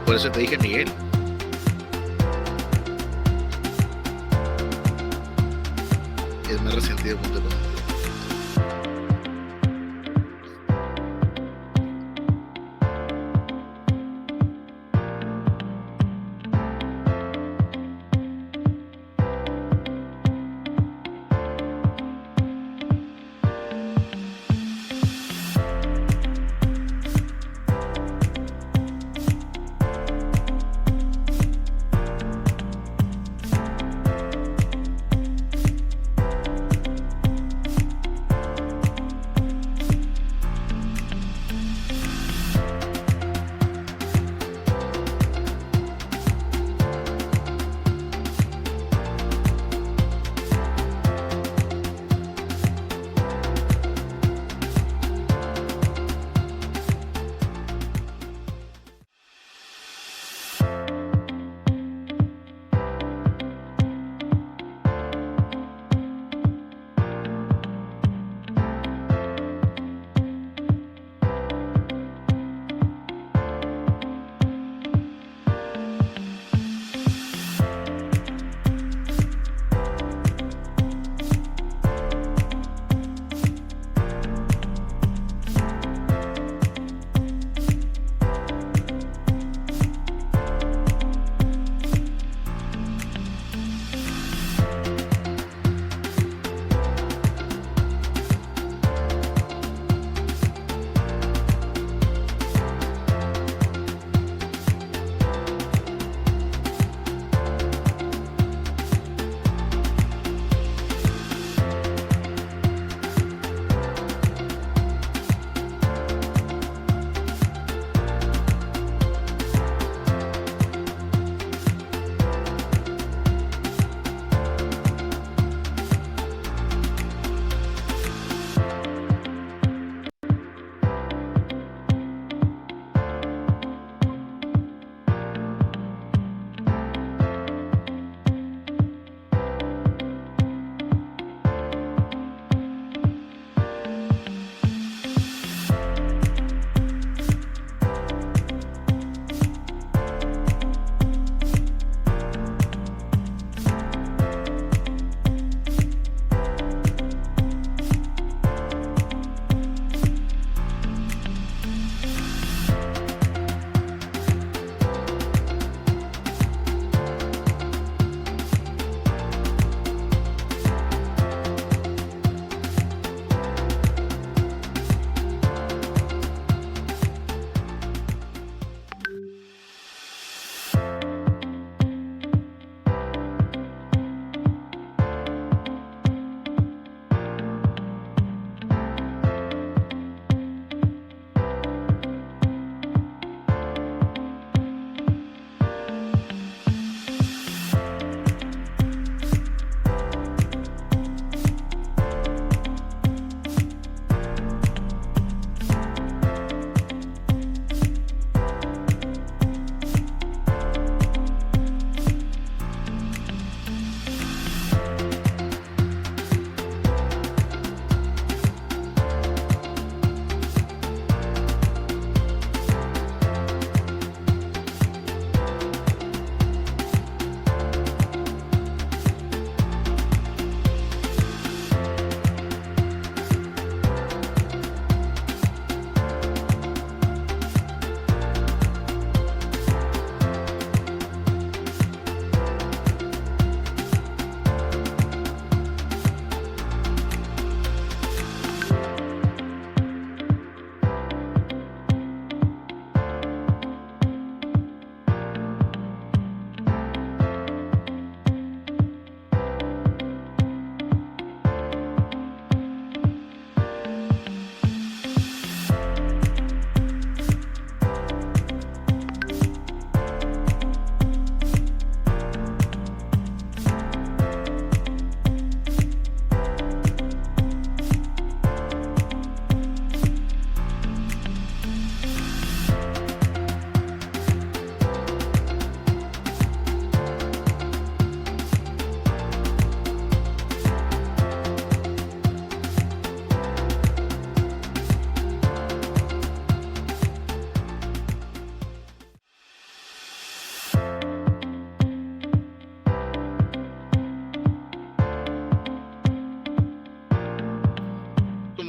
Por eso te dije Miguel. Es más resentido junto con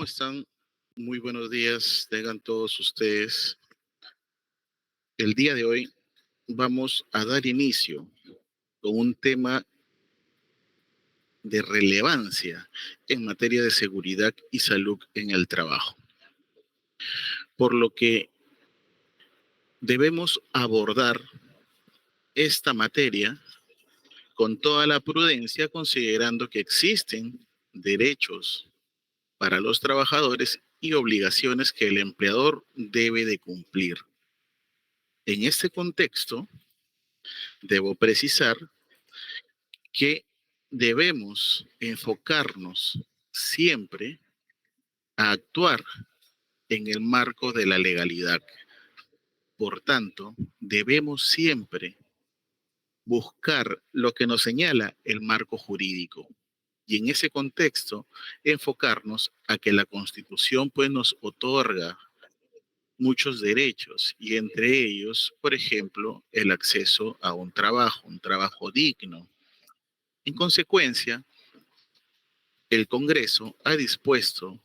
están? Muy buenos días, tengan todos ustedes. El día de hoy vamos a dar inicio con un tema de relevancia en materia de seguridad y salud en el trabajo, por lo que debemos abordar esta materia con toda la prudencia, considerando que existen derechos para los trabajadores y obligaciones que el empleador debe de cumplir. En este contexto, debo precisar que debemos enfocarnos siempre a actuar en el marco de la legalidad. Por tanto, debemos siempre buscar lo que nos señala el marco jurídico. Y en ese contexto, enfocarnos a que la Constitución pues nos otorga muchos derechos y entre ellos, por ejemplo, el acceso a un trabajo digno. En consecuencia, el Congreso ha dispuesto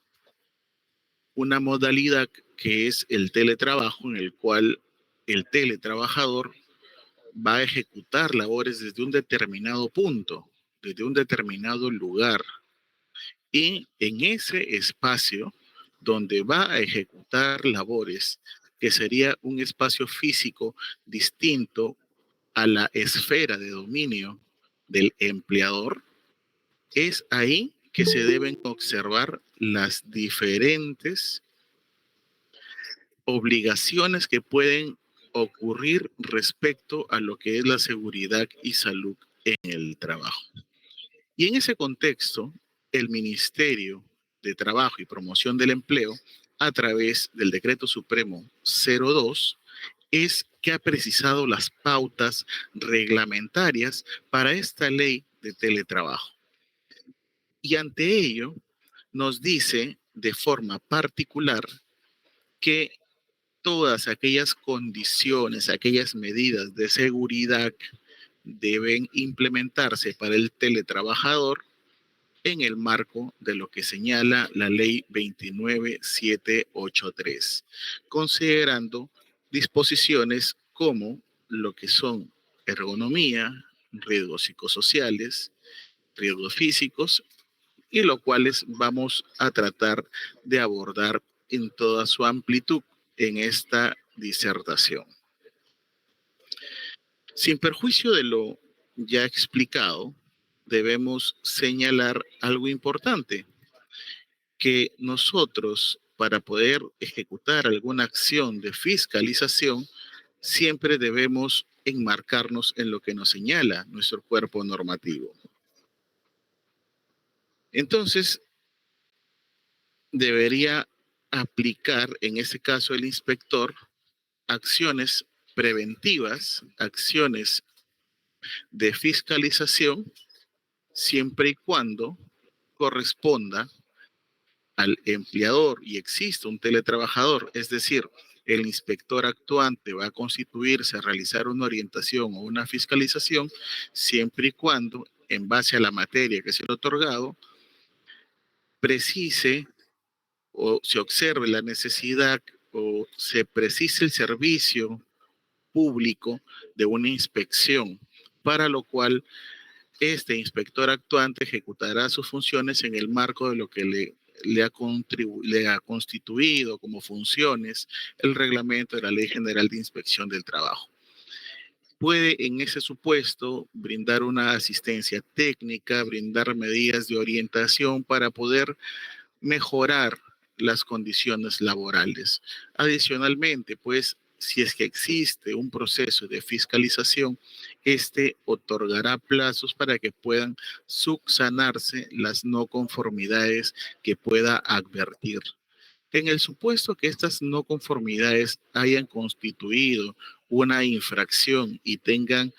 una modalidad que es el teletrabajo, en el cual el teletrabajador va a ejecutar labores desde un determinado punto, desde un determinado lugar. Y en ese espacio donde va a ejecutar labores, que sería un espacio físico distinto a la esfera de dominio del empleador, es ahí que se deben observar las diferentes obligaciones que pueden ocurrir respecto a lo que es la seguridad y salud en el trabajo. Y en ese contexto, el Ministerio de Trabajo y Promoción del Empleo, a través del Decreto Supremo 02, es que ha precisado las pautas reglamentarias para esta ley de teletrabajo. Y ante ello, nos dice de forma particular que todas aquellas condiciones, aquellas medidas de seguridad deben implementarse para el teletrabajador en el marco de lo que señala la ley 29783, considerando disposiciones como lo que son ergonomía, riesgos psicosociales, riesgos físicos, y lo cuales vamos a tratar de abordar en toda su amplitud en esta disertación. Sin perjuicio de lo ya explicado, debemos señalar algo importante, que nosotros, para poder ejecutar alguna acción de fiscalización, siempre debemos enmarcarnos en lo que nos señala nuestro cuerpo normativo. Entonces, debería aplicar, en ese caso el inspector, acciones preventivas, acciones de fiscalización, siempre y cuando corresponda al empleador y existe un teletrabajador, es decir, el inspector actuante va a constituirse a realizar una orientación o una fiscalización, siempre y cuando, en base a la materia que se le ha otorgado, precise o se observe la necesidad o se precise el servicio público de una inspección, para lo cual este inspector actuante ejecutará sus funciones en el marco de lo que le ha constituido como funciones el reglamento de la Ley General de Inspección del Trabajo. Puede en ese supuesto brindar una asistencia técnica, brindar medidas de orientación para poder mejorar las condiciones laborales. Adicionalmente, pues, si es que existe un proceso de fiscalización, este otorgará plazos para que puedan subsanarse las no conformidades que pueda advertir. En el supuesto que estas no conformidades hayan constituido una infracción y tengan,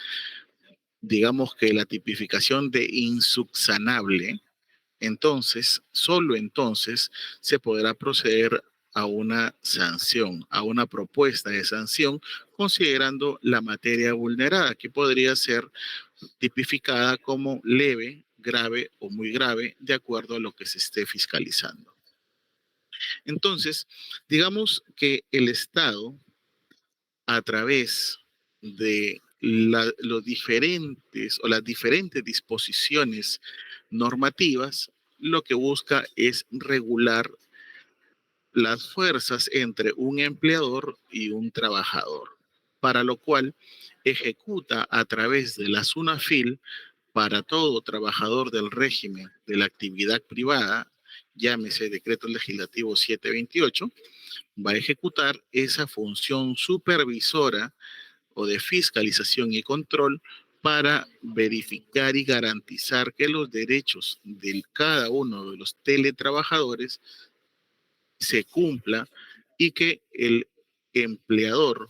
digamos que la tipificación de insubsanable, entonces, solo entonces se podrá proceder a una sanción, a una propuesta de sanción, considerando la materia vulnerada, que podría ser tipificada como leve, grave o muy grave, de acuerdo a lo que se esté fiscalizando. Entonces, digamos que el Estado, a través de los diferentes o las diferentes disposiciones normativas, lo que busca es regular las fuerzas entre un empleador y un trabajador, para lo cual ejecuta a través de la SUNAFIL para todo trabajador del régimen de la actividad privada, llámese Decreto Legislativo 728, va a ejecutar esa función supervisora o de fiscalización y control para verificar y garantizar que los derechos de cada uno de los teletrabajadores se cumpla y que el empleador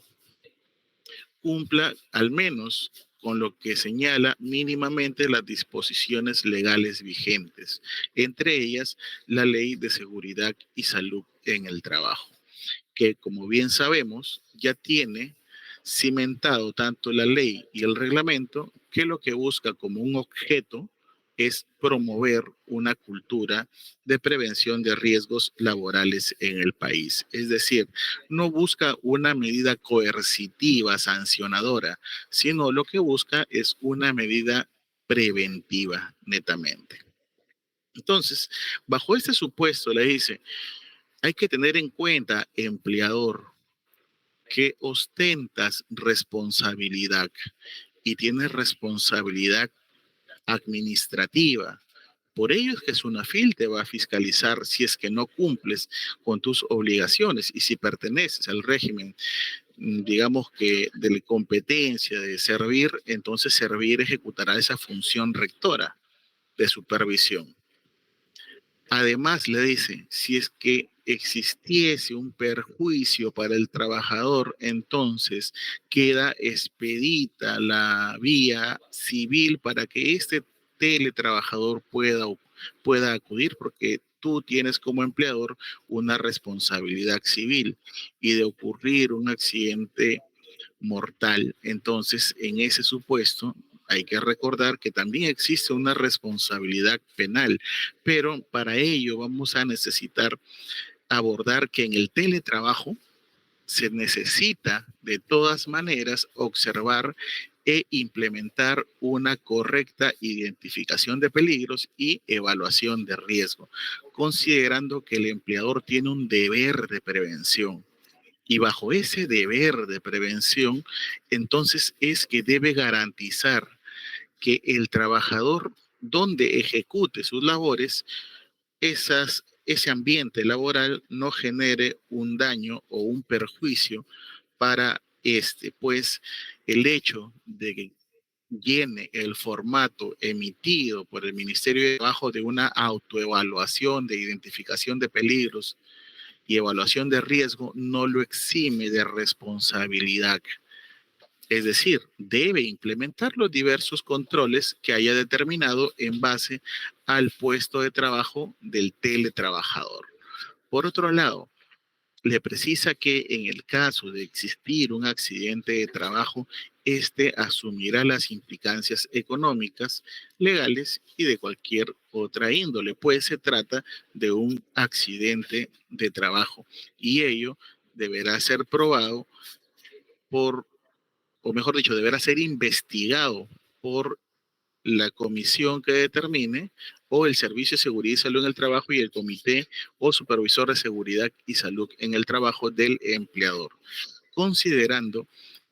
cumpla al menos con lo que señala mínimamente las disposiciones legales vigentes, entre ellas la Ley de Seguridad y Salud en el Trabajo, que como bien sabemos ya tiene cimentado tanto la ley y el reglamento que lo que busca como un objeto es promover una cultura de prevención de riesgos laborales en el país. Es decir, no busca una medida coercitiva, sancionadora, sino lo que busca es una medida preventiva netamente. Entonces, bajo este supuesto, le dice, hay que tener en cuenta, empleador, que ostentas responsabilidad y tienes responsabilidad administrativa. Por ello es que SUNAFIL te va a fiscalizar si es que no cumples con tus obligaciones y si perteneces al régimen, digamos que de competencia, de servir, entonces servir ejecutará esa función rectora de supervisión. Además, le dice, si es que existiese un perjuicio para el trabajador, entonces queda expedita la vía civil para que este teletrabajador pueda acudir, porque tú tienes como empleador una responsabilidad civil y de ocurrir un accidente mortal. Entonces, en ese supuesto, hay que recordar que también existe una responsabilidad penal, pero para ello vamos a necesitar abordar que en el teletrabajo se necesita de todas maneras observar e implementar una correcta identificación de peligros y evaluación de riesgo, considerando que el empleador tiene un deber de prevención. Y bajo ese deber de prevención, entonces es que debe garantizar que el trabajador donde ejecute sus labores, ese ambiente laboral no genere un daño o un perjuicio para este, pues el hecho de que llene el formato emitido por el Ministerio de Trabajo de una autoevaluación de identificación de peligros y evaluación de riesgo no lo exime de responsabilidad. Es decir, debe implementar los diversos controles que haya determinado en base al puesto de trabajo del teletrabajador. Por otro lado, le precisa que en el caso de existir un accidente de trabajo, este asumirá las implicancias económicas, legales y de cualquier otra índole, pues se trata de un accidente de trabajo y ello deberá ser probado por, o mejor dicho, deberá ser investigado por la comisión que determine o el Servicio de Seguridad y Salud en el Trabajo y el Comité o Supervisor de Seguridad y Salud en el Trabajo del empleador, considerando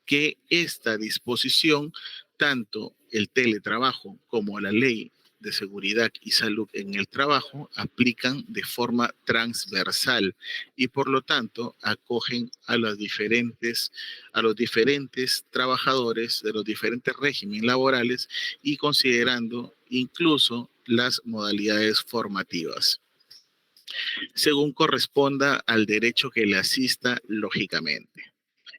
que esta disposición, tanto el teletrabajo como la ley de seguridad y salud en el trabajo, aplican de forma transversal y por lo tanto acogen a los diferentes trabajadores de los diferentes regímenes laborales y considerando incluso las modalidades formativas, según corresponda al derecho que le asista lógicamente.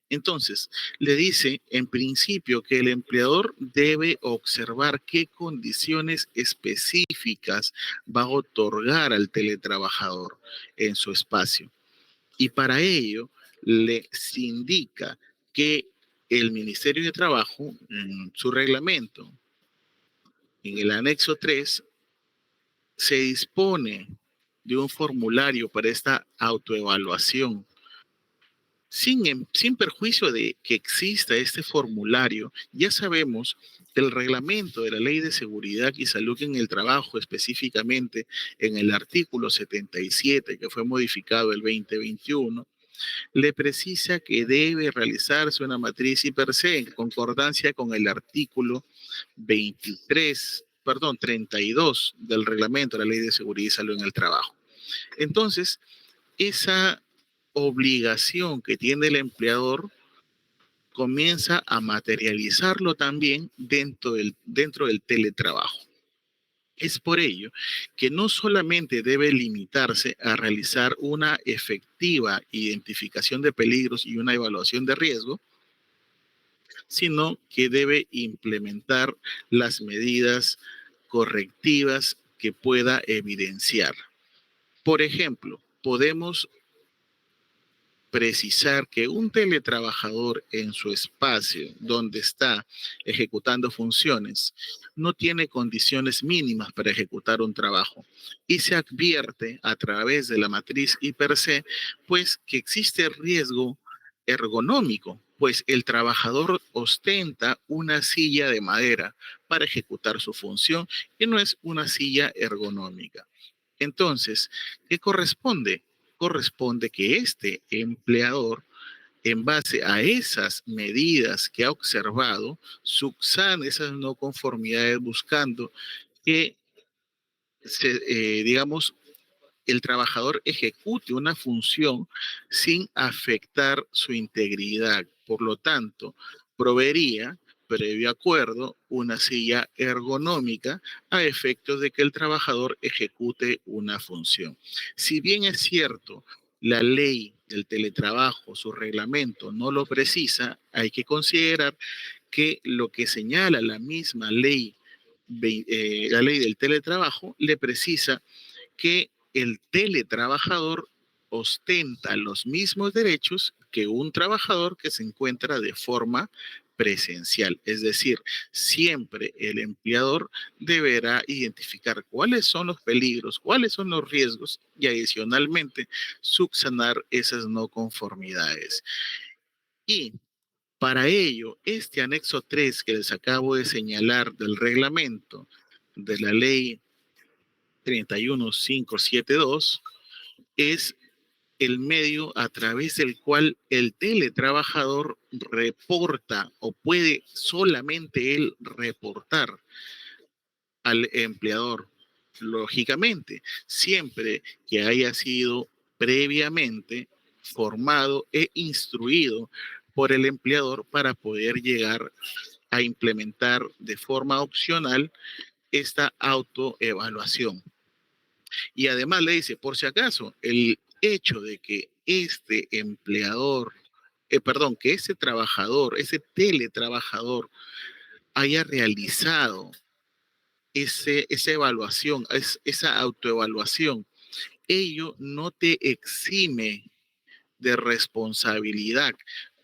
Entonces, le dice en principio que el empleador debe observar qué condiciones específicas va a otorgar al teletrabajador en su espacio. Y para ello le indica que el Ministerio de Trabajo, en su reglamento, en el anexo 3, se dispone de un formulario para esta autoevaluación. Sin perjuicio de que exista este formulario, ya sabemos que el reglamento de la Ley de Seguridad y Salud en el Trabajo, específicamente en el artículo 77, que fue modificado el 2021, le precisa que debe realizarse una matriz per se en concordancia con el artículo 32 del reglamento de la Ley de Seguridad y Salud en el Trabajo. Entonces, esa obligación que tiene el empleador comienza a materializarlo también dentro del teletrabajo. Es por ello que no solamente debe limitarse a realizar una efectiva identificación de peligros y una evaluación de riesgo, sino que debe implementar las medidas correctivas que pueda evidenciar. Por ejemplo, podemos precisar que un teletrabajador en su espacio donde está ejecutando funciones no tiene condiciones mínimas para ejecutar un trabajo y se advierte a través de la matriz IPRC pues que existe riesgo ergonómico, pues el trabajador ostenta una silla de madera para ejecutar su función y no es una silla ergonómica. Entonces, ¿qué corresponde? Corresponde que este empleador, en base a esas medidas que ha observado, subsane esas no conformidades buscando que, digamos, el trabajador ejecute una función sin afectar su integridad. Por lo tanto, proveería, previo acuerdo, una silla ergonómica a efectos de que el trabajador ejecute una función. Si bien es cierto, la ley del teletrabajo, su reglamento no lo precisa, hay que considerar que lo que señala la misma ley, la ley del teletrabajo, le precisa que el teletrabajador ostenta los mismos derechos que un trabajador que se encuentra de forma presencial. Es decir, siempre el empleador deberá identificar cuáles son los peligros, cuáles son los riesgos y adicionalmente subsanar esas no conformidades. Y para ello, este anexo 3 que les acabo de señalar del reglamento de la ley 31572 es el medio a través del cual el teletrabajador reporta o puede solamente él reportar al empleador. Lógicamente, siempre que haya sido previamente formado e instruido por el empleador para poder llegar a implementar de forma opcional esta autoevaluación. Y además le dice, por si acaso, el hecho de que este empleador, perdón, que ese trabajador, ese teletrabajador haya realizado esa evaluación, esa autoevaluación, ello no te exime de responsabilidad,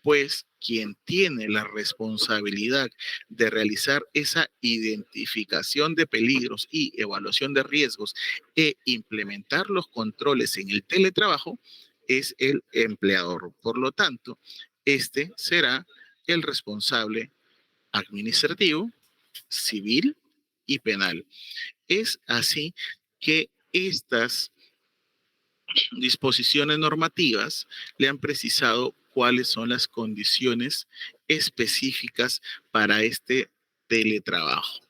pues quien tiene la responsabilidad de realizar esa identificación de peligros y evaluación de riesgos e implementar los controles en el teletrabajo es el empleador. Por lo tanto, este será el responsable administrativo, civil y penal. Es así que estas disposiciones normativas le han precisado cuáles son las condiciones específicas para este teletrabajo.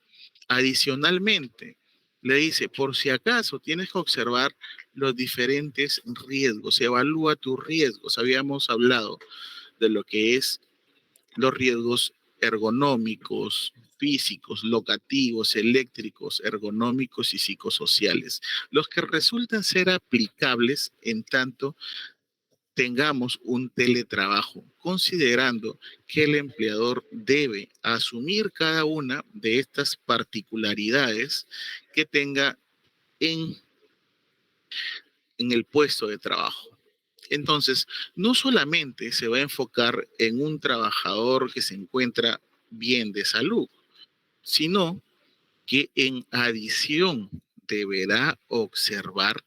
Adicionalmente, le dice, por si acaso tienes que observar los diferentes riesgos, evalúa tus riesgos. Habíamos hablado de lo que es los riesgos ergonómicos, físicos, locativos, eléctricos, ergonómicos y psicosociales, los que resultan ser aplicables en tanto tengamos un teletrabajo, considerando que el empleador debe asumir cada una de estas particularidades que tenga en, en el puesto de trabajo. Entonces, no solamente se va a enfocar en un trabajador que se encuentra bien de salud, sino que en adición deberá observar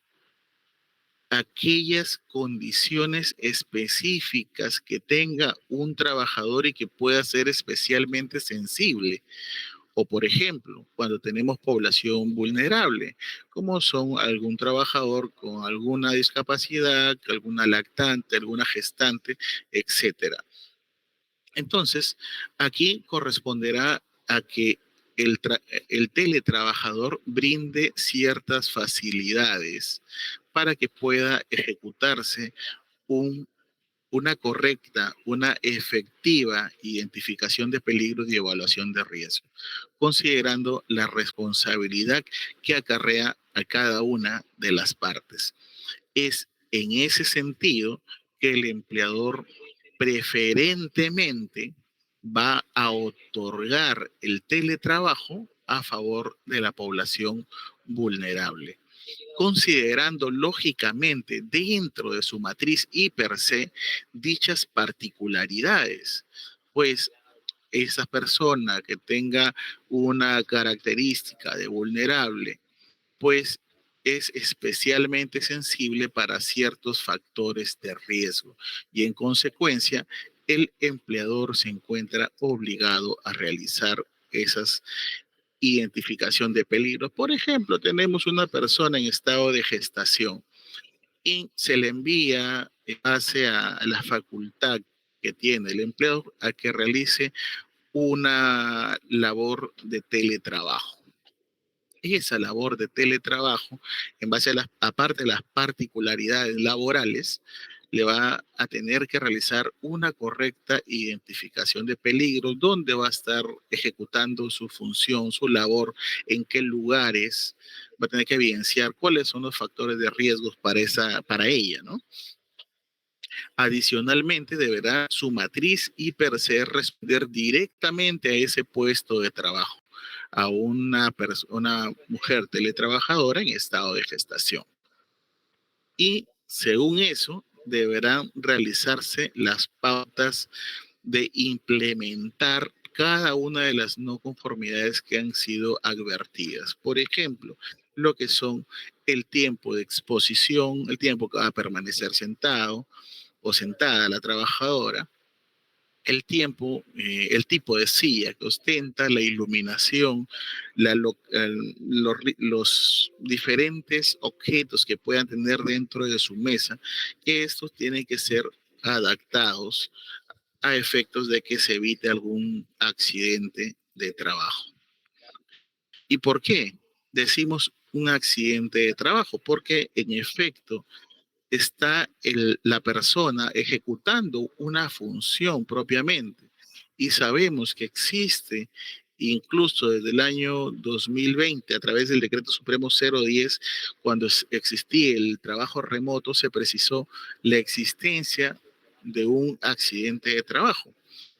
aquellas condiciones específicas que tenga un trabajador y que pueda ser especialmente sensible. O por ejemplo, cuando tenemos población vulnerable, como son algún trabajador con alguna discapacidad, alguna lactante, alguna gestante, etcétera. Entonces, aquí corresponderá a que el teletrabajador brinde ciertas facilidades para que pueda ejecutarse un una correcta, una efectiva identificación de peligros y evaluación de riesgo, considerando la responsabilidad que acarrea a cada una de las partes. Es en ese sentido que el empleador preferentemente va a otorgar el teletrabajo a favor de la población vulnerable, considerando lógicamente dentro de su matriz y per se dichas particularidades, pues esa persona que tenga una característica de vulnerable, pues es especialmente sensible para ciertos factores de riesgo y en consecuencia el empleador se encuentra obligado a realizar esas identificación de peligros. Por ejemplo, tenemos una persona en estado de gestación y se le envía hacia la facultad que tiene el empleador a que realice una labor de teletrabajo. Esa labor de teletrabajo, en base a las, aparte de las particularidades laborales, le va a tener que realizar una correcta identificación de peligros, dónde va a estar ejecutando su función, su labor, en qué lugares, va a tener que evidenciar cuáles son los factores de riesgos para ella, ¿no? Adicionalmente, deberá su matriz y per se responder directamente a ese puesto de trabajo, a una mujer teletrabajadora en estado de gestación. Y según eso, deberán realizarse las pautas de implementar cada una de las no conformidades que han sido advertidas. Por ejemplo, lo que son el tiempo de exposición, el tiempo que va a permanecer sentado, o sentada la trabajadora, el tiempo, el tipo de silla que ostenta, la iluminación, los diferentes objetos que puedan tener dentro de su mesa, que estos tienen que ser adaptados a efectos de que se evite algún accidente de trabajo. ¿Y por qué decimos un accidente de trabajo? Porque en efecto está la persona ejecutando una función propiamente. Y sabemos que existe, incluso desde el año 2020, a través del Decreto Supremo 010, cuando existía el trabajo remoto, se precisó la existencia de un accidente de trabajo.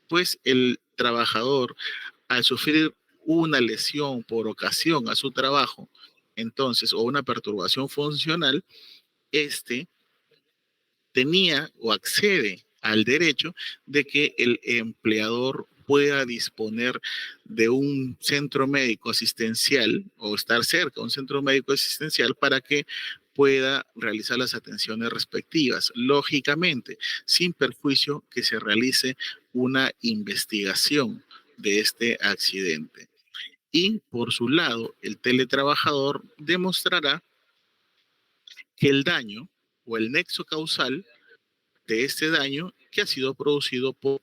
Pues el trabajador, al sufrir una lesión por ocasión a su trabajo, entonces, o una perturbación funcional, este tenía o accede al derecho de que el empleador pueda disponer de un centro médico asistencial o estar cerca de un centro médico asistencial para que pueda realizar las atenciones respectivas, lógicamente, sin perjuicio que se realice una investigación de este accidente. Y por su lado, el teletrabajador demostrará que el daño o el nexo causal de este daño que ha sido producido por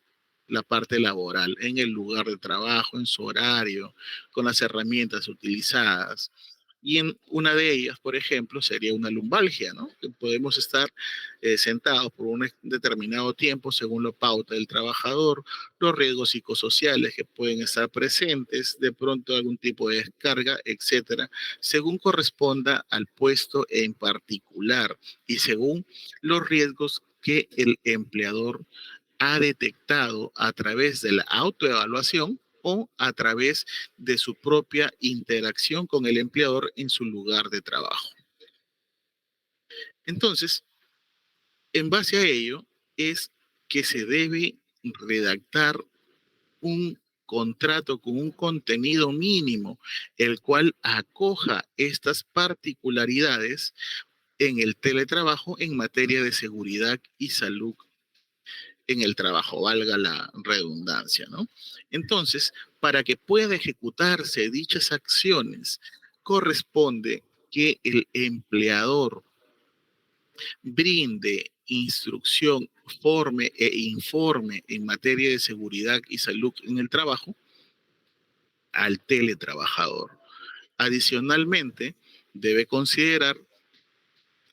la parte laboral, en el lugar de trabajo, en su horario, con las herramientas utilizadas. Y en una de ellas, por ejemplo, sería una lumbalgia, ¿no? Que podemos estar sentados por un determinado tiempo según la pauta del trabajador, los riesgos psicosociales que pueden estar presentes, de pronto algún tipo de descarga, etcétera, según corresponda al puesto en particular y según los riesgos que el empleador ha detectado a través de la autoevaluación o a través de su propia interacción con el empleador en su lugar de trabajo. Entonces, en base a ello, es que se debe redactar un contrato con un contenido mínimo, el cual acoja estas particularidades en el teletrabajo en materia de seguridad y salud en el trabajo, valga la redundancia, ¿no? Entonces, para que pueda ejecutarse dichas acciones, corresponde que el empleador brinde instrucción, forme e informe en materia de seguridad y salud en el trabajo al teletrabajador. Adicionalmente, debe considerar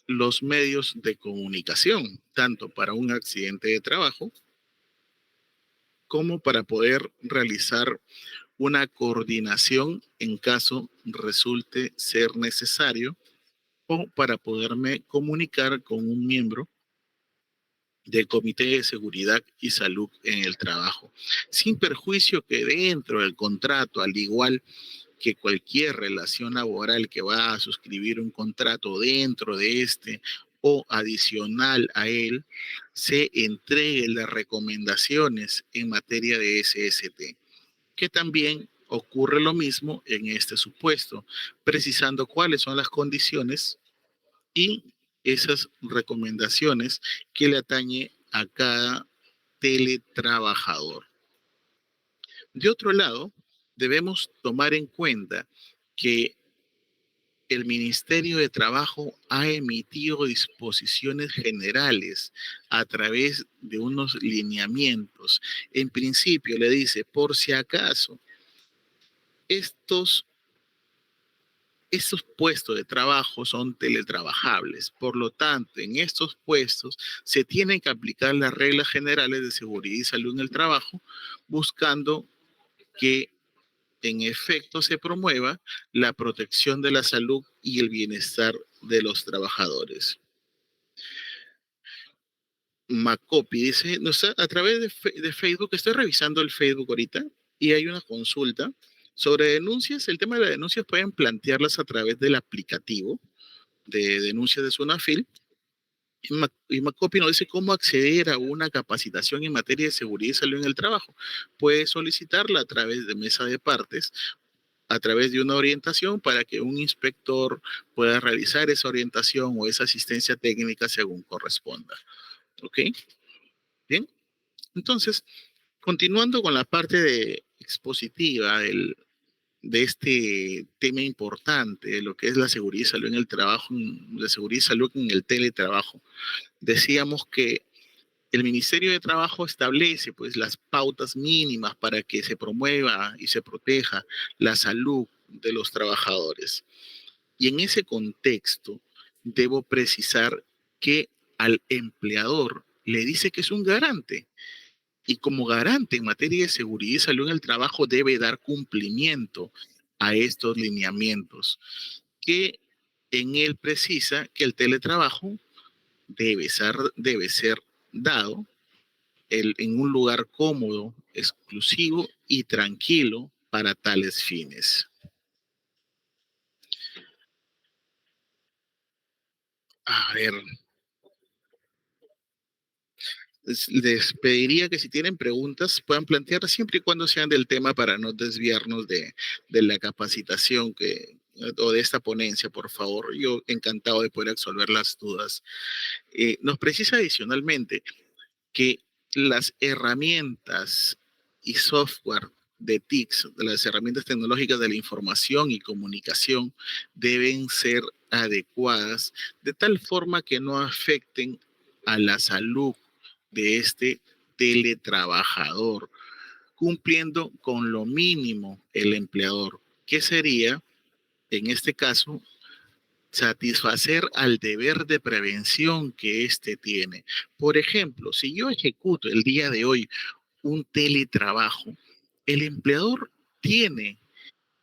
los medios de comunicación, tanto para un accidente de trabajo como para poder realizar una coordinación en caso resulte ser necesario o para poderme comunicar con un miembro del Comité de Seguridad y Salud en el Trabajo, sin perjuicio que dentro del contrato, al igual que cualquier relación laboral que va a suscribir un contrato dentro de este o adicional a él, se entreguen las recomendaciones en materia de SST, que también ocurre lo mismo en este supuesto, precisando cuáles son las condiciones y esas recomendaciones que le atañe a cada teletrabajador. De otro lado, debemos tomar en cuenta que el Ministerio de Trabajo ha emitido disposiciones generales a través de unos lineamientos. En principio le dice, por si acaso, estos estos puestos de trabajo son teletrabajables. Por lo tanto, en estos puestos se tienen que aplicar las reglas generales de seguridad y salud en el trabajo, buscando que en efecto se promueva la protección de la salud y el bienestar de los trabajadores. Macopi dice, no sé, a través de Facebook, estoy revisando el Facebook ahorita y hay una consulta sobre denuncias. El tema de las denuncias pueden plantearlas a través del aplicativo de denuncias de Sunafil. Y Macopi nos dice cómo acceder a una capacitación en materia de seguridad y salud en el trabajo. Puede solicitarla a través de mesa de partes, a través de una orientación para que un inspector pueda realizar esa orientación o esa asistencia técnica según corresponda. ¿Ok? Bien. Entonces, continuando con la parte expositiva de este tema importante, de lo que es la seguridad y salud en el trabajo, la seguridad y salud en el teletrabajo, decíamos que el Ministerio de Trabajo establece pues las pautas mínimas para que se promueva y se proteja la salud de los trabajadores. Y en ese contexto debo precisar que al empleador le dice que es un garante y como garante en materia de seguridad y salud en el trabajo debe dar cumplimiento a estos lineamientos, que en él precisa que el teletrabajo debe ser dado en un lugar cómodo, exclusivo y tranquilo para tales fines. A ver, les pediría que si tienen preguntas puedan plantear siempre y cuando sean del tema para no desviarnos de la capacitación o de esta ponencia, por favor. Yo encantado de poder resolver las dudas. Nos precisa adicionalmente que las herramientas y software de TICS, de las herramientas tecnológicas de la información y comunicación, deben ser adecuadas de tal forma que no afecten a la salud de este teletrabajador, cumpliendo con lo mínimo el empleador, que sería, en este caso, satisfacer al deber de prevención que éste tiene. Por ejemplo, si yo ejecuto el día de hoy un teletrabajo, el empleador tiene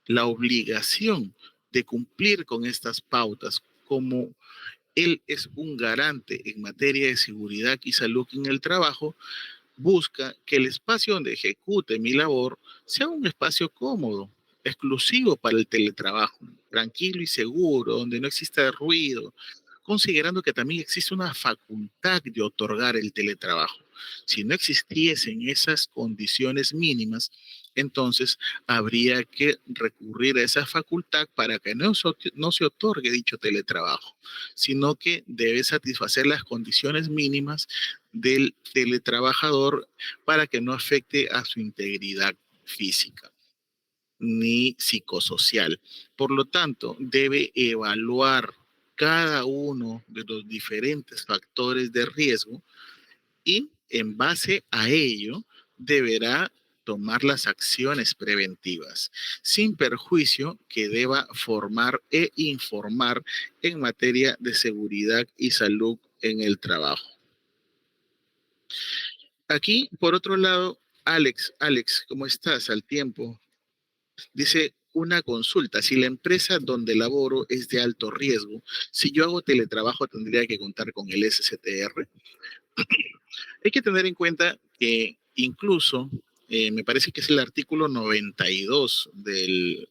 la obligación de cumplir con estas pautas como él es un garante en materia de seguridad y salud en el trabajo, busca que el espacio donde ejecute mi labor sea un espacio cómodo, exclusivo para el teletrabajo, tranquilo y seguro, donde no exista ruido, considerando que también existe una facultad de otorgar el teletrabajo. Si no existiesen esas condiciones mínimas, entonces habría que recurrir a esa facultad para que no se otorgue dicho teletrabajo, sino que debe satisfacer las condiciones mínimas del teletrabajador para que no afecte a su integridad física ni psicosocial. Por lo tanto, debe evaluar cada uno de los diferentes factores de riesgo y en base a ello deberá tomar las acciones preventivas, sin perjuicio que deba formar e informar en materia de seguridad y salud en el trabajo. Aquí, por otro lado, Alex, ¿cómo estás al tiempo? Dice una consulta, si la empresa donde laboro es de alto riesgo, si yo hago teletrabajo tendría que contar con el SCTR. Hay que tener en cuenta que incluso, me parece que es el artículo 92 del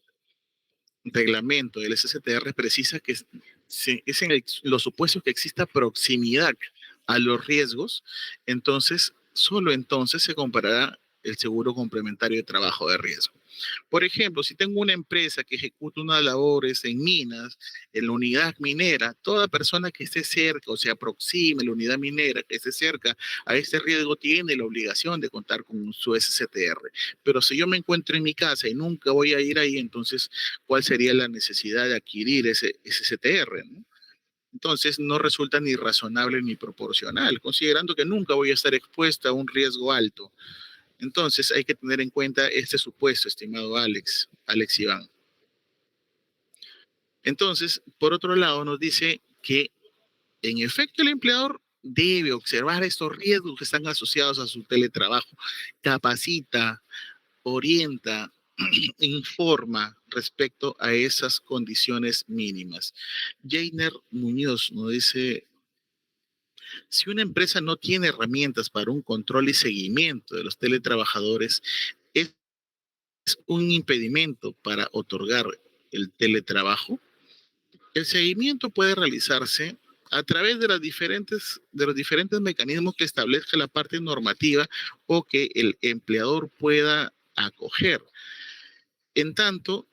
reglamento del SCTR, precisa que es en los supuestos que exista proximidad a los riesgos, entonces, solo entonces se comparará el seguro complementario de trabajo de riesgo. Por ejemplo, si tengo una empresa que ejecuta unas labores en minas, en la unidad minera, toda persona que esté cerca o se aproxime a la unidad minera, que esté cerca a este riesgo, tiene la obligación de contar con su SCTR. Pero si yo me encuentro en mi casa y nunca voy a ir ahí, entonces, ¿cuál sería la necesidad de adquirir ese SCTR? ¿No? Entonces no resulta ni razonable ni proporcional, considerando que nunca voy a estar expuesta a un riesgo alto. Entonces hay que tener en cuenta este supuesto, estimado Alex Iván. Entonces, por otro lado, nos dice que en efecto el empleador debe observar estos riesgos que están asociados a su teletrabajo, capacita, orienta, informa respecto a esas condiciones mínimas. Jainer Muñoz nos dice, si una empresa no tiene herramientas para un control y seguimiento de los teletrabajadores, es un impedimento para otorgar el teletrabajo. El seguimiento puede realizarse a través de los diferentes mecanismos que establezca la parte normativa o que el empleador pueda acoger. En tanto,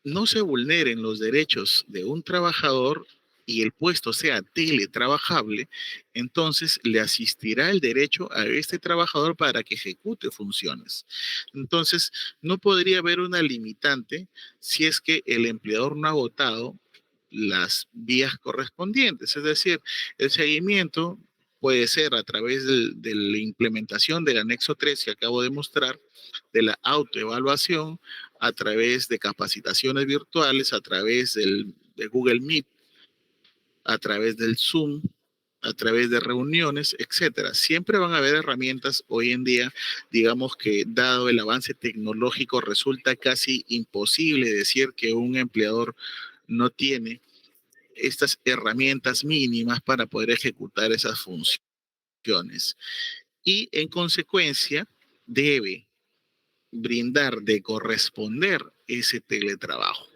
no se vulneren los derechos de un trabajador y el puesto sea teletrabajable, entonces le asistirá el derecho a este trabajador para que ejecute funciones. Entonces, no podría haber una limitante si es que el empleador no ha agotado las vías correspondientes. Es decir, el seguimiento puede ser a través de la implementación del anexo 3 que acabo de mostrar, de la autoevaluación, a través de capacitaciones virtuales, a través de Google Meet, a través del Zoom, a través de reuniones, etcétera. Siempre van a haber herramientas hoy en día, digamos que dado el avance tecnológico, resulta casi imposible decir que un empleador no tiene estas herramientas mínimas para poder ejecutar esas funciones. Y en consecuencia, debe brindar de corresponder ese teletrabajo.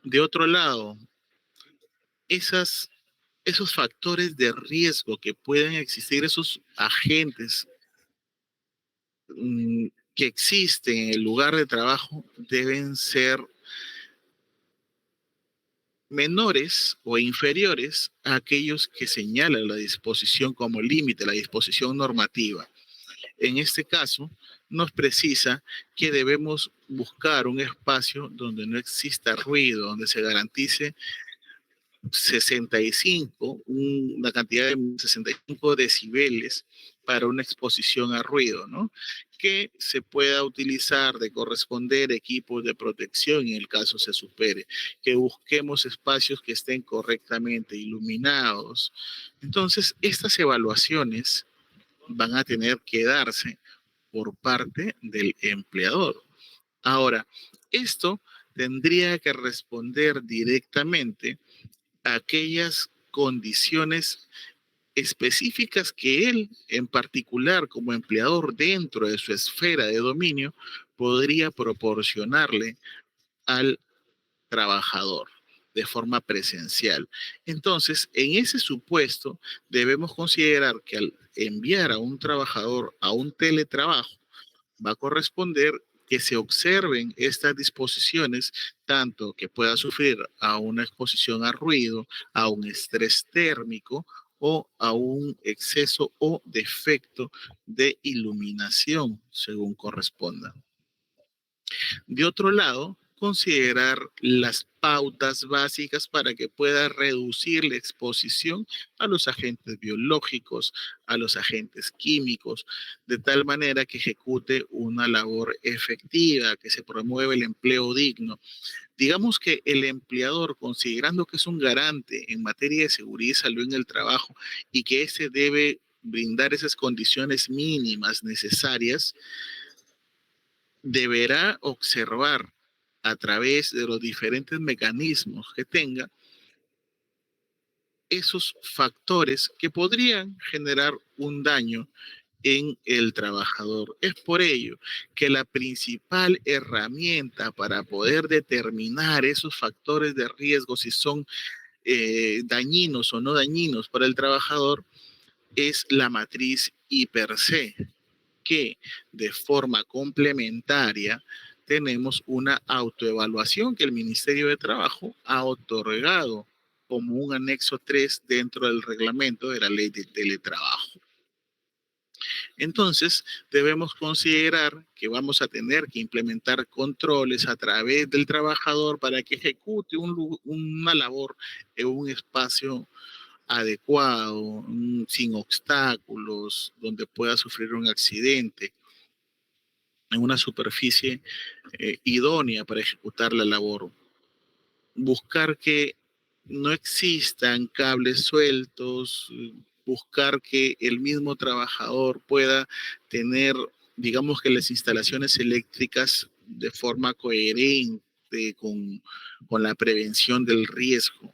De otro lado, esas, esos factores de riesgo que pueden existir, esos agentes que existen en el lugar de trabajo, deben ser menores o inferiores a aquellos que señala la disposición como límite, la disposición normativa. En este caso, nos precisa que debemos buscar un espacio donde no exista ruido, donde se garantice 65, una cantidad de 65 decibeles para una exposición a ruido, ¿no? Que se pueda utilizar de corresponder equipos de protección en el caso se supere, que busquemos espacios que estén correctamente iluminados. Entonces, estas evaluaciones van a tener que darse por parte del empleador. Ahora, esto tendría que responder directamente a aquellas condiciones específicas que él, en particular como empleador dentro de su esfera de dominio, podría proporcionarle al trabajador de forma presencial. Entonces, en ese supuesto, debemos considerar que al enviar a un trabajador a un teletrabajo, va a corresponder que se observen estas disposiciones, tanto que pueda sufrir a una exposición a ruido, a un estrés térmico o a un exceso o defecto de iluminación, según corresponda. De otro lado, considerar las pautas básicas para que pueda reducir la exposición a los agentes biológicos, a los agentes químicos, de tal manera que ejecute una labor efectiva, que se promueva el empleo digno. Digamos que el empleador, considerando que es un garante en materia de seguridad y salud en el trabajo y que éste debe brindar esas condiciones mínimas necesarias, deberá observar a través de los diferentes mecanismos que tenga esos factores que podrían generar un daño en el trabajador. Es por ello que la principal herramienta para poder determinar esos factores de riesgo, si son dañinos o no dañinos para el trabajador, es la matriz I per C, que de forma complementaria tenemos una autoevaluación que el Ministerio de Trabajo ha otorgado como un anexo 3 dentro del reglamento de la ley de teletrabajo. Entonces, debemos considerar que vamos a tener que implementar controles a través del trabajador para que ejecute una labor en un espacio adecuado, sin obstáculos, donde pueda sufrir un accidente, en una superficie idónea para ejecutar la labor. Buscar que no existan cables sueltos, buscar que el mismo trabajador pueda tener, digamos que las instalaciones eléctricas de forma coherente con la prevención del riesgo,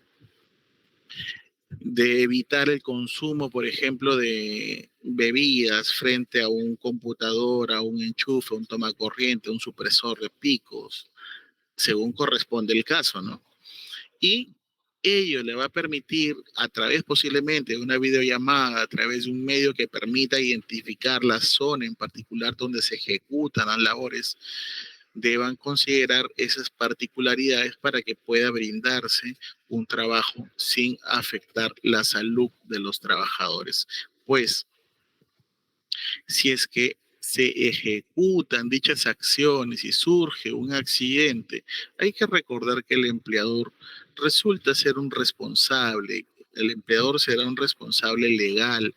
de evitar el consumo, por ejemplo, de bebidas frente a un computador, a un enchufe, a un tomacorriente, a un supresor de picos, según corresponde el caso, ¿no? Y ello le va a permitir, a través posiblemente de una videollamada, a través de un medio que permita identificar la zona en particular donde se ejecutan las labores, deban considerar esas particularidades para que pueda brindarse un trabajo sin afectar la salud de los trabajadores. Pues si es que se ejecutan dichas acciones y surge un accidente, hay que recordar que el empleador resulta ser un responsable. El empleador será un responsable legal,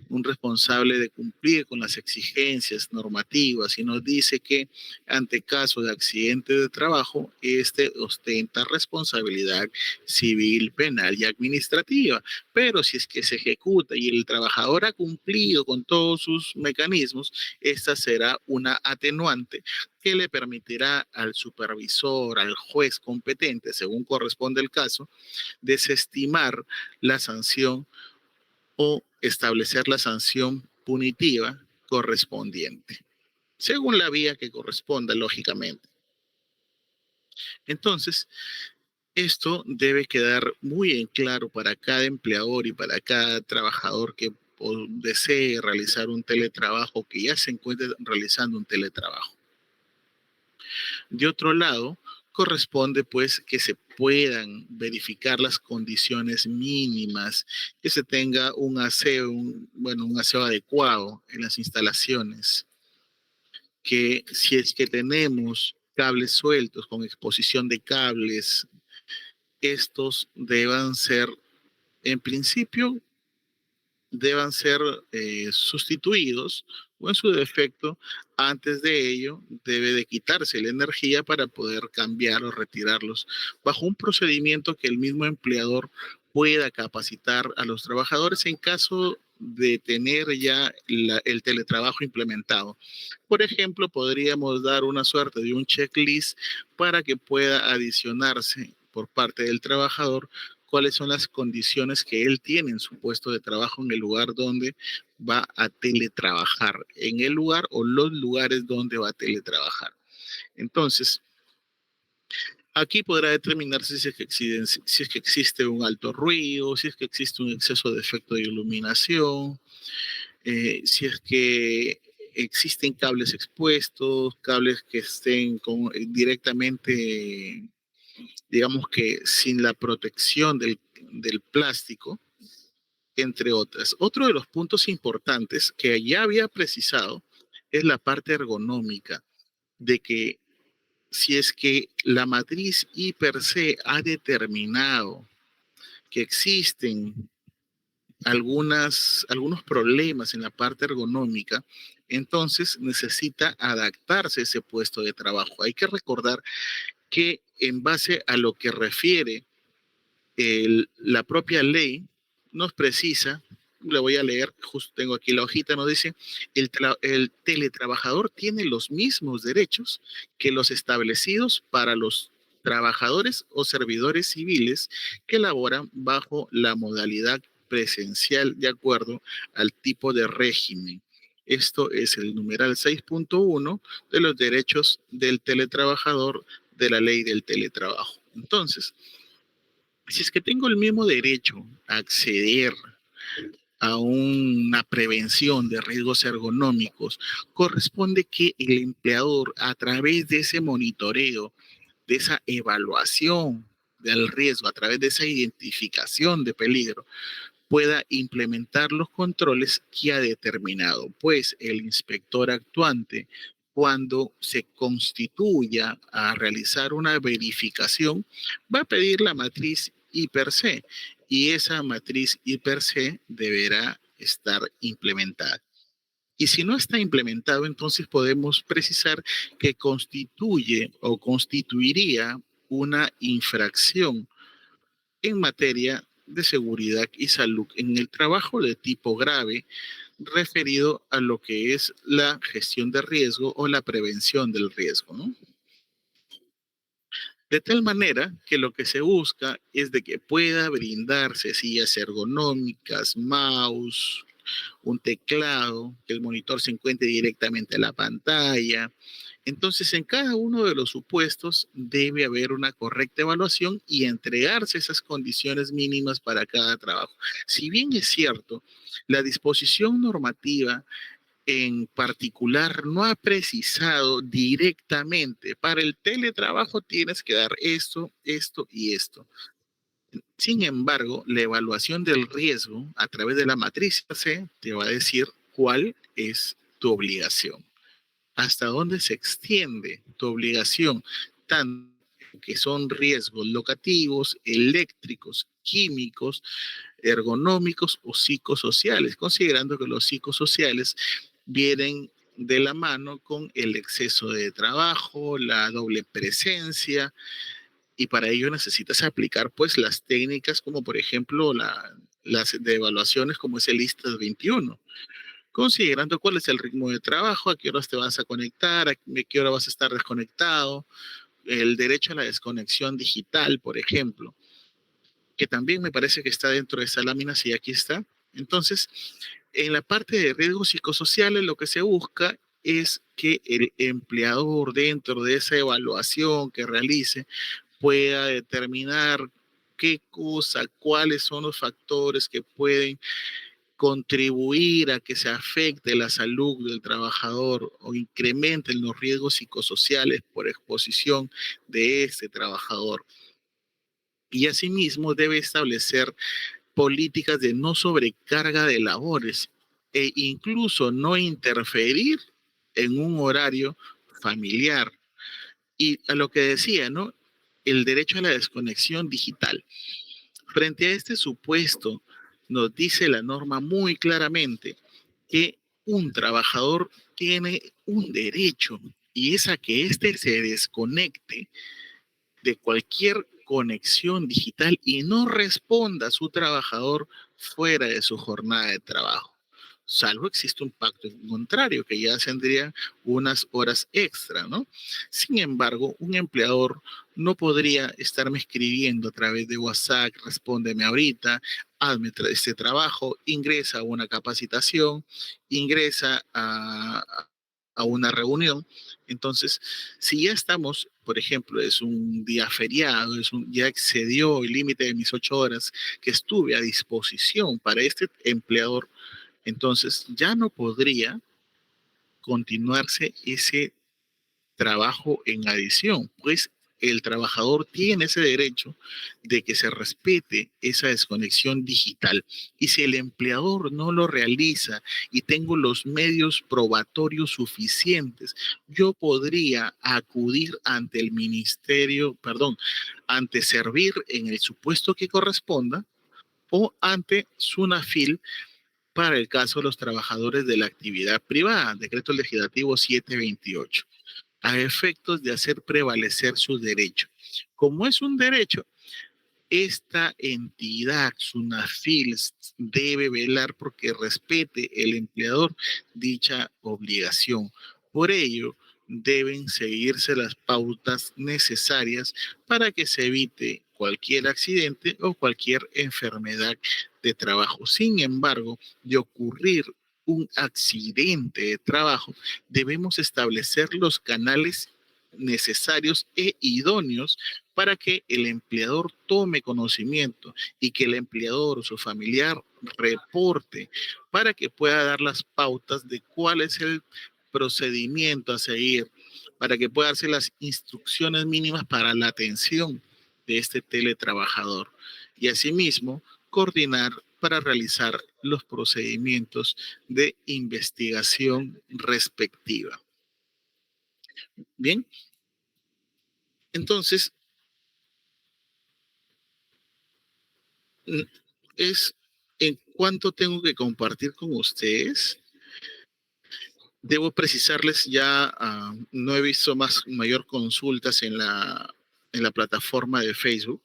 un responsable de cumplir con las exigencias normativas y nos dice que ante caso de accidente de trabajo, este ostenta responsabilidad civil, penal y administrativa. Pero si es que se ejecuta y el trabajador ha cumplido con todos sus mecanismos, esta será una atenuante que le permitirá al supervisor, al juez competente, según corresponde el caso, desestimar la sanción o establecer la sanción punitiva correspondiente, según la vía que corresponda, lógicamente. Entonces, esto debe quedar muy en claro para cada empleador y para cada trabajador que desee realizar un teletrabajo, que ya se encuentre realizando un teletrabajo. De otro lado, corresponde pues que se puedan verificar las condiciones mínimas, que se tenga un aseo, un aseo adecuado en las instalaciones, que si es que tenemos cables sueltos con exposición de cables, estos deban ser, en principio, deban ser sustituidos o en su defecto, antes de ello, debe de quitarse la energía para poder cambiar o retirarlos bajo un procedimiento que el mismo empleador pueda capacitar a los trabajadores en caso de tener ya el teletrabajo implementado. Por ejemplo, podríamos dar una suerte de un checklist para que pueda adicionarse por parte del trabajador cuáles son las condiciones que él tiene en su puesto de trabajo en el lugar donde va a teletrabajar, en el lugar o los lugares donde va a teletrabajar. Entonces, aquí podrá determinarse si es que existe un alto ruido, si es que existe un exceso de efecto de iluminación, si es que existen cables expuestos, cables que estén directamente, digamos que sin la protección del plástico, entre otras. Otro de los puntos importantes que ya había precisado es la parte ergonómica, de que si es que la matriz I per se ha determinado que existen algunos problemas en la parte ergonómica, entonces necesita adaptarse a ese puesto de trabajo. Hay que recordar que en base a lo que refiere la propia ley, nos precisa, le voy a leer, justo tengo aquí la hojita, nos dice, el teletrabajador tiene los mismos derechos que los establecidos para los trabajadores o servidores civiles que laboran bajo la modalidad presencial de acuerdo al tipo de régimen. Esto es el numeral 6.1 de los derechos del teletrabajador de la ley del teletrabajo. Entonces, si es que tengo el mismo derecho a acceder a una prevención de riesgos ergonómicos, corresponde que el empleador, a través de ese monitoreo, de esa evaluación del riesgo, a través de esa identificación de peligro, pueda implementar los controles que ha determinado, pues el inspector actuante, cuando se constituya a realizar una verificación, va a pedir la matriz I per se y esa matriz I per se deberá estar implementada. Y si no está implementado, entonces podemos precisar que constituye o constituiría una infracción en materia de seguridad y salud en el trabajo de tipo grave referido a lo que es la gestión de riesgo o la prevención del riesgo, ¿no? De tal manera que lo que se busca es de que pueda brindarse sillas ergonómicas, mouse, un teclado, que el monitor se encuentre directamente en la pantalla. Entonces, en cada uno de los supuestos debe haber una correcta evaluación y entregarse esas condiciones mínimas para cada trabajo. Si bien es cierto, la disposición normativa en particular no ha precisado directamente, para el teletrabajo tienes que dar esto, esto y esto. Sin embargo, la evaluación del riesgo a través de la matriz C te va a decir cuál es tu obligación, hasta dónde se extiende tu obligación, tanto que son riesgos locativos, eléctricos, químicos, ergonómicos o psicosociales, considerando que los psicosociales vienen de la mano con el exceso de trabajo, la doble presencia, y para ello necesitas aplicar pues las técnicas como por ejemplo las de evaluaciones como es el ISTAS 21, considerando cuál es el ritmo de trabajo, a qué horas te vas a conectar, a qué hora vas a estar desconectado, el derecho a la desconexión digital, por ejemplo, que también me parece que está dentro de esa lámina, sí, aquí está. Entonces, en la parte de riesgos psicosociales, lo que se busca es que el empleador dentro de esa evaluación que realice pueda determinar qué cosa, cuáles son los factores que pueden contribuir a que se afecte la salud del trabajador o incrementen los riesgos psicosociales por exposición de este trabajador. Y asimismo debe establecer políticas de no sobrecarga de labores e incluso no interferir en un horario familiar. Y a lo que decía, ¿no? El derecho a la desconexión digital. Frente a este supuesto, nos dice la norma muy claramente que un trabajador tiene un derecho y es a que éste se desconecte de cualquier conexión digital y no responda a su trabajador fuera de su jornada de trabajo. Salvo existe un pacto en contrario, que ya tendría unas horas extra, ¿no? Sin embargo, un empleador no podría estarme escribiendo a través de WhatsApp, respóndeme ahorita, hazme este trabajo, ingresa a una capacitación, ingresa a una reunión. Entonces, si ya estamos, por ejemplo, es un día feriado, ya excedió el límite de mis 8 horas que estuve a disposición para este empleador, entonces ya no podría continuarse ese trabajo en adición, pues el trabajador tiene ese derecho de que se respete esa desconexión digital. Y si el empleador no lo realiza y tengo los medios probatorios suficientes, yo podría acudir ante el ministerio, perdón, ante servir en el supuesto que corresponda o ante SUNAFIL para el caso de los trabajadores de la actividad privada, decreto legislativo 728, a efectos de hacer prevalecer su derecho. Como es un derecho, esta entidad, SUNAFIL, debe velar porque respete el empleador dicha obligación. Por ello, deben seguirse las pautas necesarias para que se evite cualquier accidente o cualquier enfermedad de trabajo. Sin embargo, de ocurrir un accidente de trabajo, debemos establecer los canales necesarios e idóneos para que el empleador tome conocimiento y que el empleador o su familiar reporte para que pueda dar las pautas de cuál es el procedimiento a seguir, para que pueda darse las instrucciones mínimas para la atención de este teletrabajador y asimismo coordinar para realizar los procedimientos de investigación respectiva. Bien, entonces es en cuánto tengo que compartir con ustedes. Debo precisarles ya, no he visto mayor consultas en la plataforma de Facebook.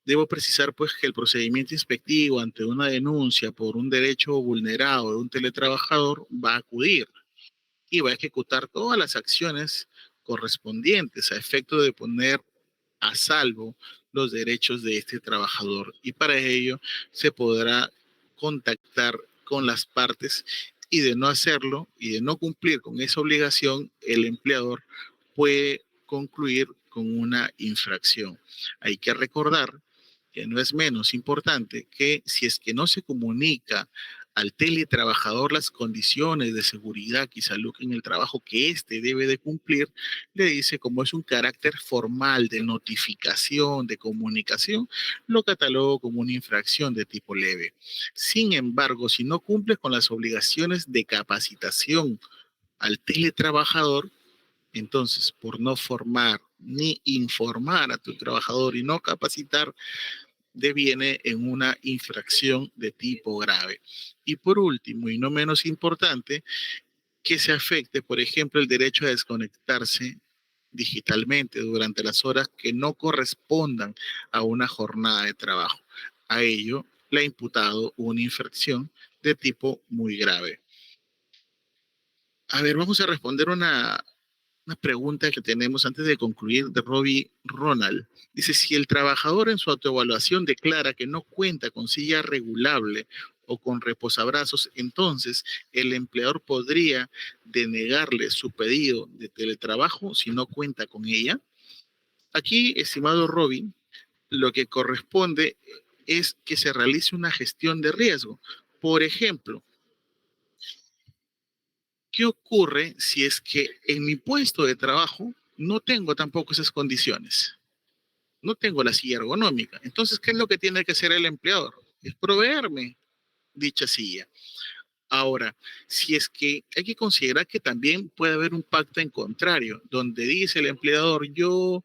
Debo precisar pues que el procedimiento inspectivo ante una denuncia por un derecho vulnerado de un teletrabajador va a acudir y va a ejecutar todas las acciones correspondientes a efecto de poner a salvo los derechos de este trabajador y para ello se podrá contactar con las partes y de no hacerlo y de no cumplir con esa obligación, el empleador puede concluir con una infracción. Hay que recordar que no es menos importante que si es que no se comunica al teletrabajador las condiciones de seguridad y salud en el trabajo que éste debe de cumplir, le dice como es un carácter formal de notificación, de comunicación, lo catalogo como una infracción de tipo leve. Sin embargo, si no cumple con las obligaciones de capacitación al teletrabajador, entonces por no formar ni informar a tu trabajador y no capacitar, deviene en una infracción de tipo grave. Y por último, y no menos importante, que se afecte, por ejemplo, el derecho a desconectarse digitalmente durante las horas que no correspondan a una jornada de trabajo. A ello le ha imputado una infracción de tipo muy grave. A ver, vamos a responder una pregunta que tenemos antes de concluir de Robbie Ronald. Dice, si el trabajador en su autoevaluación declara que no cuenta con silla regulable o con reposabrazos, entonces el empleador podría denegarle su pedido de teletrabajo si no cuenta con ella. Aquí, estimado Robin, lo que corresponde es que se realice una gestión de riesgo. Por ejemplo, ¿qué ocurre si es que en mi puesto de trabajo no tengo tampoco esas condiciones? No tengo la silla ergonómica. Entonces, ¿qué es lo que tiene que hacer el empleador? Es proveerme dicha silla. Ahora, si es que hay que considerar que también puede haber un pacto en contrario, donde dice el empleador, yo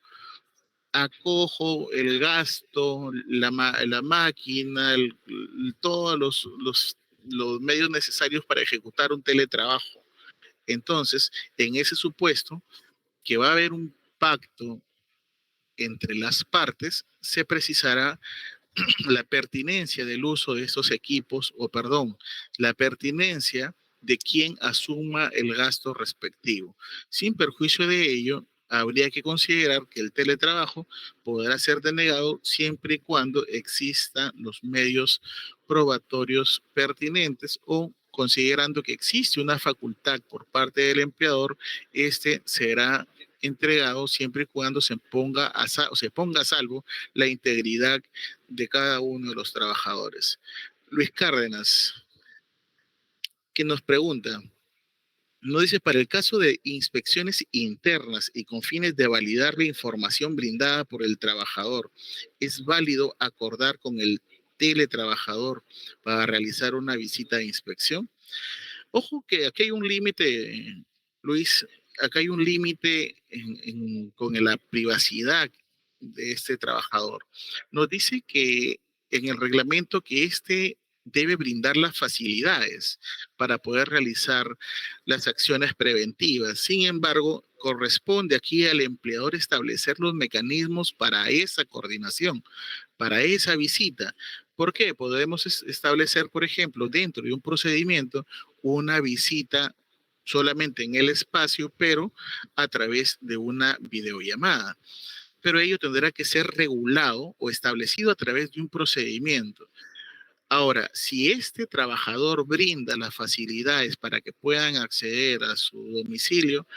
acojo el gasto, la máquina, todos los medios necesarios para ejecutar un teletrabajo. Entonces, en ese supuesto, que va a haber un pacto entre las partes, se precisará la pertinencia del uso de estos equipos, o perdón, la pertinencia de quien asuma el gasto respectivo. Sin perjuicio de ello, habría que considerar que el teletrabajo podrá ser denegado siempre y cuando existan los medios probatorios pertinentes o considerando que existe una facultad por parte del empleador, este será entregado siempre y cuando se ponga a salvo la integridad de cada uno de los trabajadores. Luis Cárdenas, que nos pregunta, No dice, para el caso de inspecciones internas y con fines de validar la información brindada por el trabajador, es válido acordar con el teletrabajador para realizar una visita de inspección. Ojo que aquí hay un límite, Luis, acá hay un límite con la privacidad de este trabajador. Nos dice que en el reglamento que este debe brindar las facilidades para poder realizar las acciones preventivas. Sin embargo, corresponde aquí al empleador establecer los mecanismos para esa coordinación, para esa visita. ¿Por qué? Podemos establecer, por ejemplo, dentro de un procedimiento, una visita solamente en el espacio, pero a través de una videollamada. Pero ello tendrá que ser regulado o establecido a través de un procedimiento. Ahora, si este trabajador brinda las facilidades para que puedan acceder a su domicilio,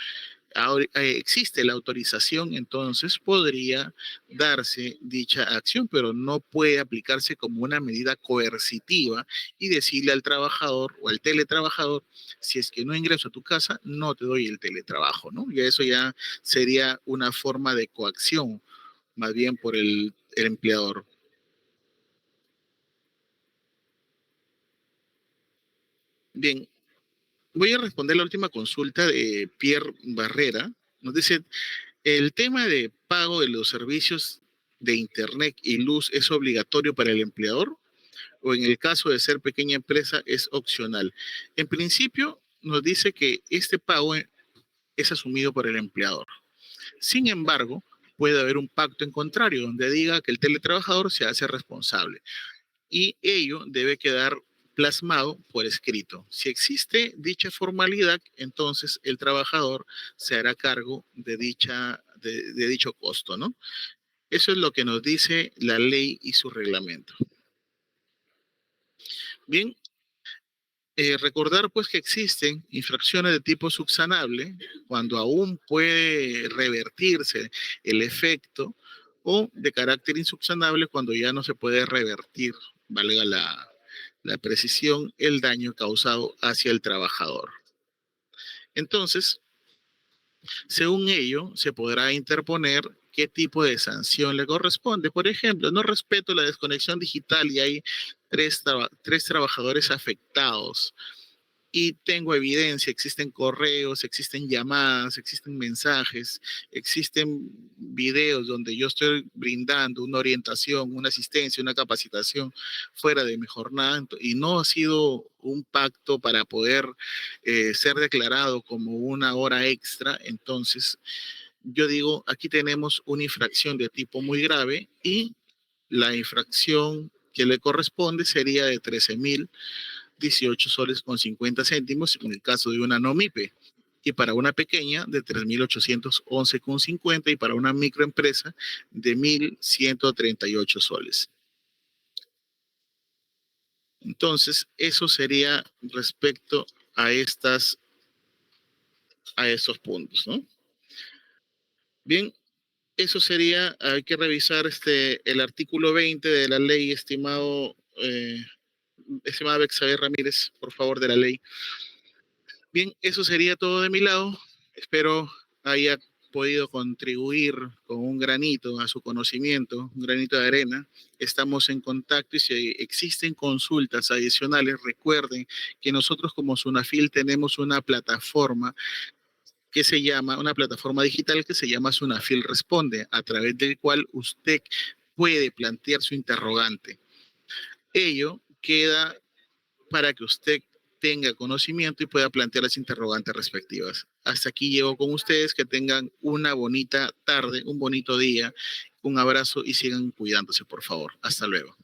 existe la autorización, entonces podría darse dicha acción, pero no puede aplicarse como una medida coercitiva y decirle al trabajador o al teletrabajador, si es que no ingreso a tu casa, no te doy el teletrabajo, ¿no? Y eso ya sería una forma de coacción, más bien por el empleador. Bien, voy a responder la última consulta de Pierre Barrera. Nos dice, el tema de pago de los servicios de Internet y luz es obligatorio para el empleador o en el caso de ser pequeña empresa es opcional. En principio nos dice que este pago es asumido por el empleador. Sin embargo, puede haber un pacto en contrario donde diga que el teletrabajador se hace responsable y ello debe quedar plasmado por escrito. Si existe dicha formalidad, entonces el trabajador se hará cargo de dicho costo, ¿no? Eso es lo que nos dice la ley y su reglamento. Bien, recordar pues que existen infracciones de tipo subsanable cuando aún puede revertirse el efecto o de carácter insubsanable cuando ya no se puede revertir, valga la precisión, el daño causado hacia el trabajador. Entonces, según ello, se podrá interponer qué tipo de sanción le corresponde. Por ejemplo, no respeto la desconexión digital y hay tres trabajadores afectados y tengo evidencia, existen correos, existen llamadas, existen mensajes, existen videos donde yo estoy brindando una orientación, una asistencia, una capacitación fuera de mi jornada y no ha sido un pacto para poder ser declarado como una hora extra, entonces yo digo, aquí tenemos una infracción de tipo muy grave y la infracción que le corresponde sería de 13.018 soles con 50 céntimos en el caso de una no MIPE y para una pequeña de 3.811,50 y para una microempresa de 1.138 soles. Entonces, eso sería respecto a a estos puntos, ¿no? Bien, eso sería, hay que revisar el artículo 20 de la ley, estimada Bexabe Ramírez, por favor, de la ley. Bien, eso sería todo de mi lado. Espero haya podido contribuir con un granito a su conocimiento, un granito de arena. Estamos en contacto y si existen consultas adicionales, recuerden que nosotros como Sunafil tenemos una plataforma una plataforma digital que se llama Sunafil Responde, a través del cual usted puede plantear su interrogante. Ello queda para que usted tenga conocimiento y pueda plantear las interrogantes respectivas. Hasta aquí llego con ustedes, que tengan una bonita tarde, un bonito día, un abrazo y sigan cuidándose, por favor. Hasta luego.